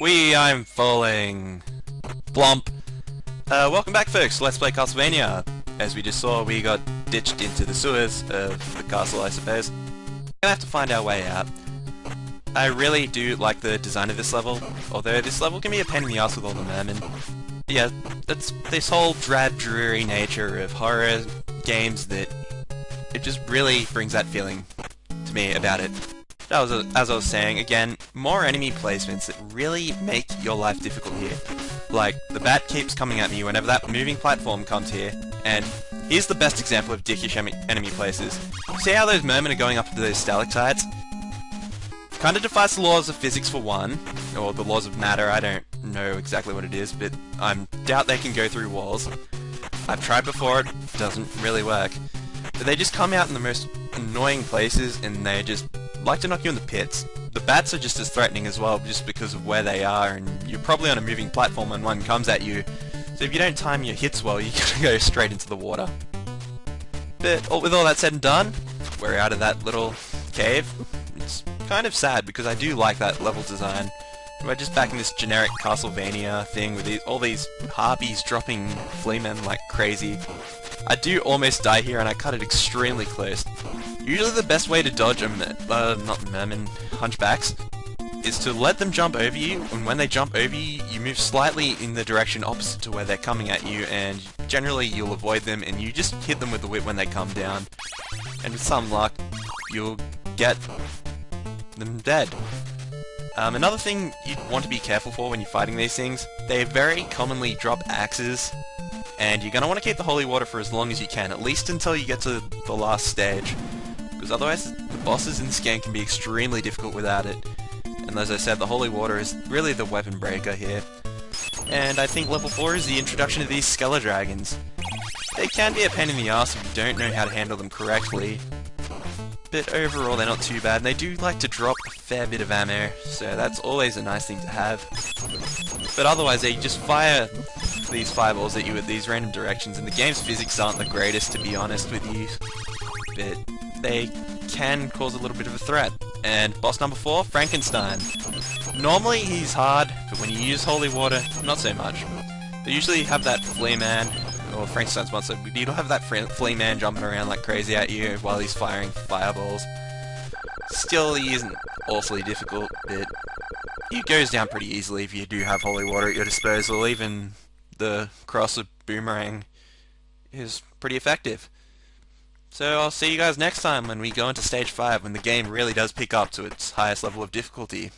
I'm falling. Blomp. Welcome back, folks. Let's play Castlevania. As we just saw, we got ditched into the sewers of the castle, I suppose. We're gonna have to find our way out. I really do like the design of this level, although this level can be a pain in the ass with all the Merman. Yeah, that's this whole drab, dreary nature of horror games that it just really brings that feeling to me about it. As I was saying, again, more enemy placements that really make your life difficult here. Like, the bat keeps coming at me whenever that moving platform comes here, and here's the best example of dickish enemy places. See how those Mermen are going up to those stalactites? Kinda defies the laws of physics for one, or the laws of matter, I don't know exactly what it is, but I doubt they can go through walls. I've tried before, it doesn't really work. But they just come out in the most annoying places, and they just like to knock you in the pits. The bats are just as threatening as well, just because of where they are, and you're probably on a moving platform when one comes at you, so if you don't time your hits well, you're gonna go straight into the water. But with all that said and done, we're out of that little cave. It's kind of sad, because I do like that level design. We're just back in this generic Castlevania thing with all these harpies dropping Fleamen like crazy. I do almost die here, and I cut it extremely close. Usually the best way to dodge not Merman, hunchbacks, is to let them jump over you, and when they jump over you, you move slightly in the direction opposite to where they're coming at you, and generally you'll avoid them, and you just hit them with the whip when they come down. And with some luck, you'll get them dead. Another thing you'd want to be careful for when you're fighting these things, they very commonly drop axes, and you're going to want to keep the holy water for as long as you can, at least until you get to the last stage. Because otherwise, the bosses in this game can be extremely difficult without it. And as I said, the holy water is really the weapon breaker here. And I think level 4 is the introduction of these Skeletor Dragons. They can be a pain in the ass if you don't know how to handle them correctly, but overall they're not too bad, and they do like to drop a fair bit of ammo, so that's always a nice thing to have. But otherwise, they just fire these fireballs at you at these random directions, and the game's physics aren't the greatest, to be honest with you, but they can cause a little bit of a threat. And boss number 4, Frankenstein. Normally he's hard, but when you use holy water, not so much. They usually have that Fleamen, or Frankenstein's monster, but you don't have that Fleamen jumping around like crazy at you while he's firing fireballs. Still, he isn't awfully difficult, but he goes down pretty easily if you do have holy water at your disposal. Even the cross of boomerang is pretty effective. So I'll see you guys next time when we go into stage 5, when the game really does pick up to its highest level of difficulty.